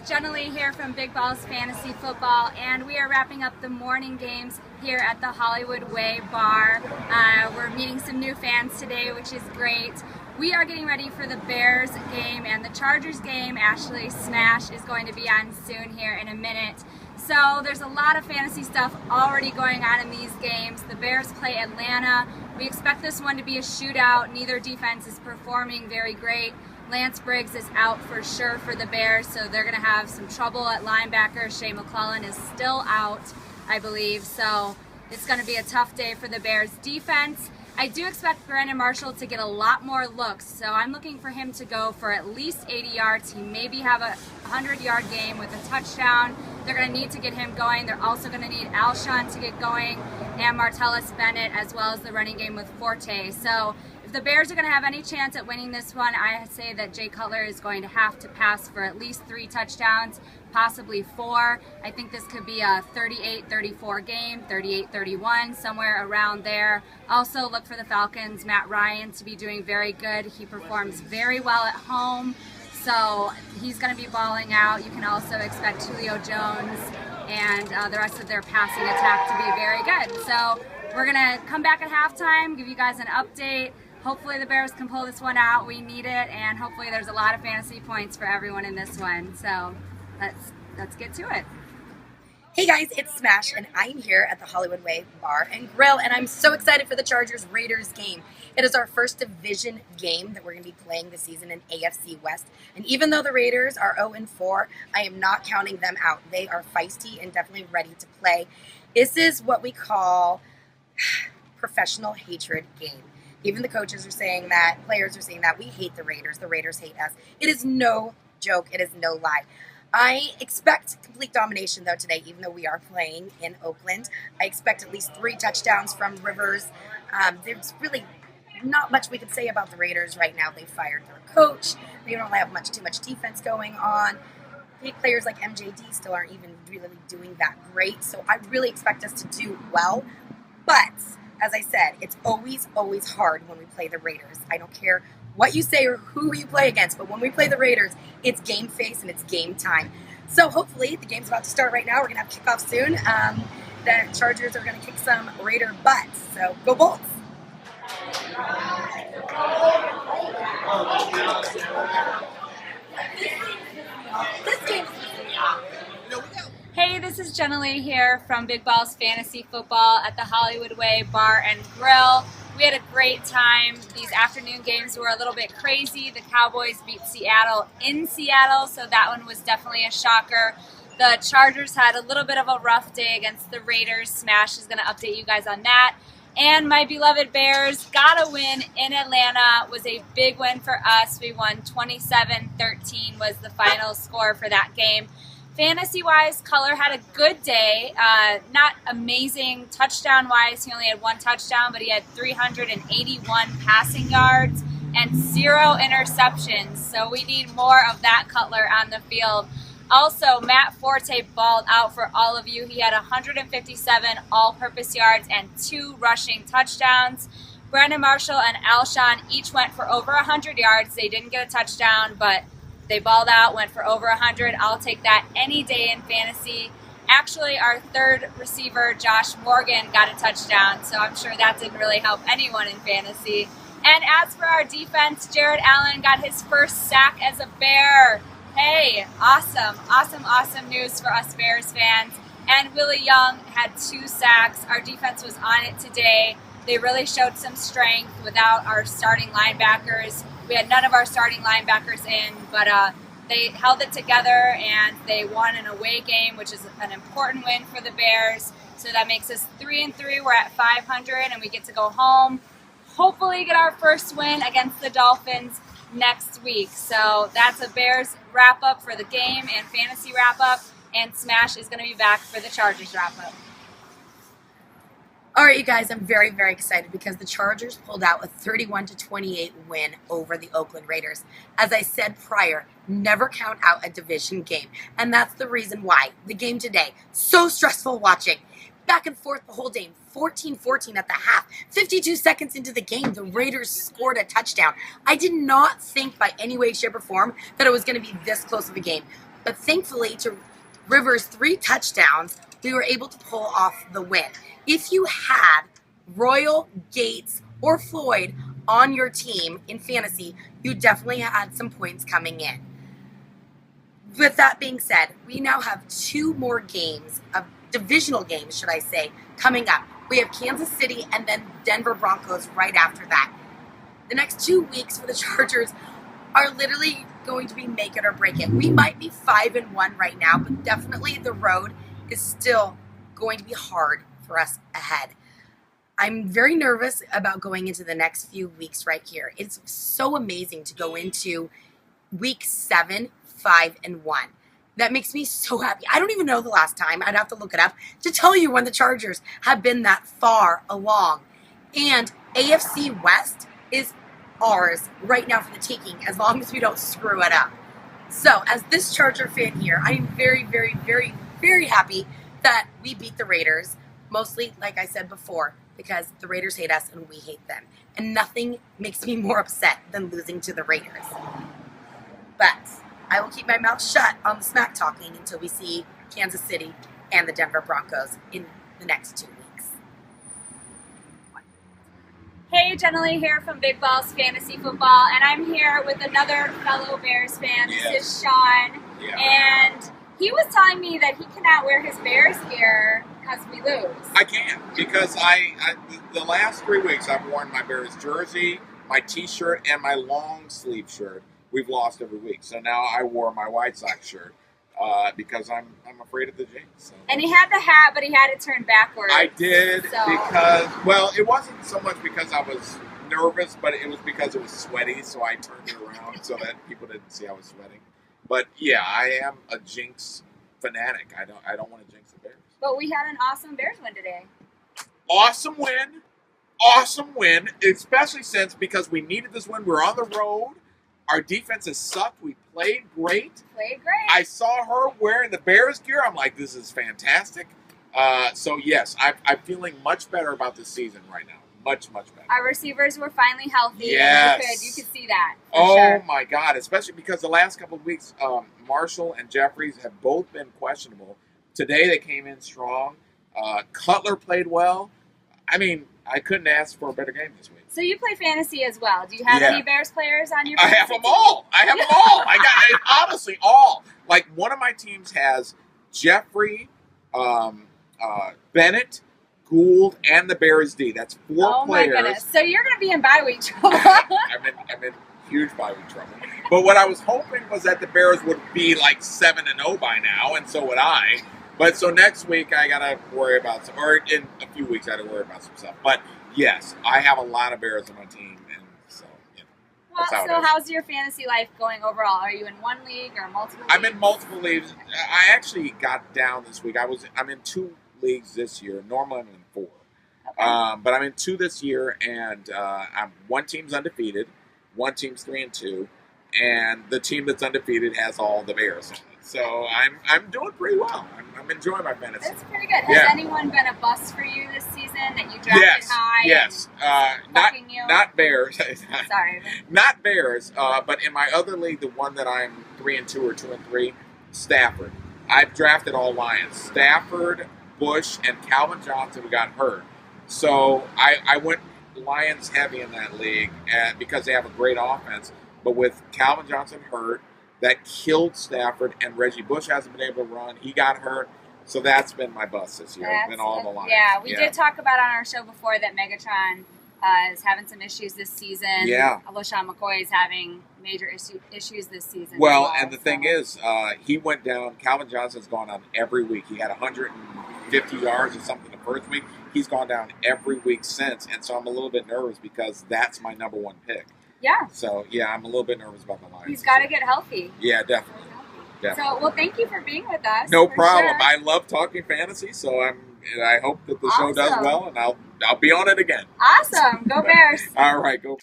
Jenilee here from Big Balls Fantasy Football, and we are wrapping up the morning games here at the Hollywood Way Bar. We're meeting some new fans today, which is great. We are getting ready for the Bears game and the Chargers game. Ashlee SMASH is going to be on soon here in a minute. So there's a lot of fantasy stuff already going on in these games. The Bears play Atlanta. We expect this one to be a shootout. Neither defense is performing very great. Lance Briggs is out for sure for the Bears, so they're going to have some trouble at linebacker. Shea McClellan is still out, I believe, so it's going to be a tough day for the Bears defense. I do expect Brandon Marshall to get a lot more looks, so I'm looking for him to go for at least 80 yards. He maybe have a 100-yard game with a touchdown. They're going to need to get him going. They're also going to need Alshon to get going and Martellus Bennett, as well as the running game with Forte. So if the Bears are going to have any chance at winning this one, I say that Jay Cutler is going to have to pass for at least 3 touchdowns, possibly 4. I think this could be a 38-34 game, 38-31, somewhere around there. Also look for the Falcons' Matt Ryan to be doing very good. He performs very well at home, so he's going to be balling out. You can also expect Julio Jones and the rest of their passing attack to be very good. So we're going to come back at halftime, give you guys an update. Hopefully the Bears can pull this one out. We need it, and hopefully there's a lot of fantasy points for everyone in this one. So let's get to it. Hey guys, it's Smash, and I'm here at the Hollywood Way Bar and Grill, and I'm so excited for the Chargers-Raiders game. It is our first division game that we're going to be playing this season in AFC West, and even though the Raiders are 0-4, I am not counting them out. They are feisty and definitely ready to play. This is what we call professional hatred game. Even the coaches are saying that, players are saying that. We hate the Raiders hate us. It is no joke, it is no lie. I expect complete domination, though, today, even though we are playing in Oakland. I expect at least 3 touchdowns from Rivers. There's really not much we can say about the Raiders right now. They fired their coach. They don't have too much defense going on. Players like MJD still aren't even really doing that great. So I really expect us to do well. But as I said, it's always hard when we play the Raiders. I don't care what you say or who you play against, but when we play the Raiders, it's game face and it's game time. So hopefully, the game's about to start right now. We're going to have kickoff soon. The Chargers are going to kick some Raider butts. So go Bolts! This game. Hey, this is Jenilee here from Big Balls Fantasy Football at the Hollywood Way Bar and Grill. We had a great time. These afternoon games were a little bit crazy. The Cowboys beat Seattle in Seattle, so that one was definitely a shocker. The Chargers had a little bit of a rough day against the Raiders. Smash is going to update you guys on that. And my beloved Bears got a win in Atlanta. It was a big win for us. We won 27-13 was the final score for that game. Fantasy-wise, Color had a good day. Not amazing touchdown-wise. He only had 1 touchdown, but he had 381 passing yards and 0 interceptions. So we need more of that Cutler on the field. Also, Matt Forte balled out for all of you. He had 157 all-purpose yards and 2 rushing touchdowns. Brandon Marshall and Alshon each went for over 100 yards. They didn't get a touchdown, but they balled out, went for over 100. I'll take that any day in fantasy. Actually, our 3rd receiver, Josh Morgan, got a touchdown, so I'm sure that didn't really help anyone in fantasy. And as for our defense, Jared Allen got his first sack as a Bear. Hey, awesome news for us Bears fans. And Willie Young had 2 sacks. Our defense was on it today. They really showed some strength without our starting linebackers. We had none of our starting linebackers in, but they held it together and they won an away game, which is an important win for the Bears. So that makes us 3-3. We're at 500 and we get to go home. Hopefully get our first win against the Dolphins next week. So that's a Bears wrap up for the game and fantasy wrap up, and Smash is going to be back for the Chargers wrap up. All right, you guys, I'm very excited because the Chargers pulled out a 31-28 win over the Oakland Raiders. As I said prior, never count out a division game, and that's the reason why. The game today, so stressful watching. Back and forth the whole game, 14-14 at the half. 52 seconds into the game, the Raiders scored a touchdown. I did not think by any way, shape, or form that it was going to be this close of a game. But thankfully, to Rivers' 3 touchdowns, we were able to pull off the win. If you had Royal, Gates, or Floyd on your team in fantasy, you definitely had some points coming in. With that being said, we now have 2 more games, divisional games, should I say, coming up. We have Kansas City and then Denver Broncos right after that. The next 2 weeks for the Chargers are literally going to be make it or break it. We might be 5-1 right now, but definitely the road is still going to be hard for us ahead. I'm very nervous about going into the next few weeks right here. It's so amazing to go into week 7, 5-1. That makes me so happy. I don't even know the last time. I'd have to look it up to tell you when the Chargers have been that far along. And AFC West is ours right now for the taking, as long as we don't screw it up. So, as this Charger fan here, I am very, very, very, very happy that we beat the Raiders. Mostly, like I said before, because the Raiders hate us and we hate them. And nothing makes me more upset than losing to the Raiders. But I will keep my mouth shut on the smack talking until we see Kansas City and the Denver Broncos in the next 2 weeks. Hey, Jenilee here from Big Balls Fantasy Football, and I'm here with another fellow Bears fan. Yes. This is Sean, and he was telling me that he cannot wear his Bears gear because we lose. I can, because the last 3 weeks I've worn my Bears jersey, my t-shirt, and my long sleeve shirt. We've lost every week. So now I wore my White Sox shirt because I'm afraid of the jinx. So. And he had the hat, but he had it turned backwards. I did because, well, it wasn't so much because I was nervous, but it was because it was sweaty, so I turned it around so that people didn't see I was sweating. But yeah, I am a jinx fanatic. I don't want to jinx the Bears. But we had an awesome Bears win today. Awesome win, especially since because we needed this win. We're on the road. Our defense has sucked. We played great. I saw her wearing the Bears gear. I'm like, this is fantastic. So, yes, I'm feeling much better about this season right now. Much, much better. Our receivers were finally healthy. Yes. You could see that. Oh, my God. Especially because the last couple of weeks, Marshall and Jeffries have both been questionable. Today they came in strong. Cutler played well. I mean, I couldn't ask for a better game this week. So you play fantasy as well. Do you have any Bears players on your I fantasy have them all. I got honestly all. Like one of my teams has Jeffrey, Bennett, Gould, and the Bears D. That's 4 players. Oh my goodness. So you're going to be in bye week trouble. I'm in huge bye week trouble. But what I was hoping was that the Bears would be like 7-0 by now, and so would I. But so next week I got to worry about some, or in a few weeks I got to worry about some stuff. But yes, I have a lot of Bears on my team, and so, you know. Well, so how's your fantasy life going overall? Are you in one league or multiple leagues? I'm in multiple leagues. I actually got down this week. I'm in 2 leagues this year. Normally I'm in 4. Okay. But I'm in 2 this year, and one team's undefeated, one team's 3-2, and the team that's undefeated has all the Bears on it. So I'm doing pretty well. I'm enjoying my fantasy. That's pretty good. Has anyone been a bust for you this season that you drafted high? Yes. Not Bears. Sorry. Not Bears. But in my other league, the one that I'm 3-2 or 2-3, Stafford. I've drafted all Lions. Stafford, Bush, and Calvin Johnson who got hurt. So I went Lions heavy in that league because they have a great offense. But with Calvin Johnson hurt, that killed Stafford, and Reggie Bush hasn't been able to run. He got hurt, so that's been my bust this year. It's been all the Lions. Yeah, we did talk about on our show before that Megatron is having some issues this season. Yeah. LaShawn McCoy is having major issues this season. Well, and the thing is, he went down. Calvin Johnson's gone down every week. He had 150 yards or something the first week. He's gone down every week since, and so I'm a little bit nervous because that's my number 1 pick. Yeah. So, yeah, I'm a little bit nervous about the Lions. He's got to get healthy. Yeah, definitely. So, well, thank you for being with us. No problem. Sure. I love talking fantasy, so I hope that the show does well, and I'll be on it again. Awesome. Go Bears. All right, go.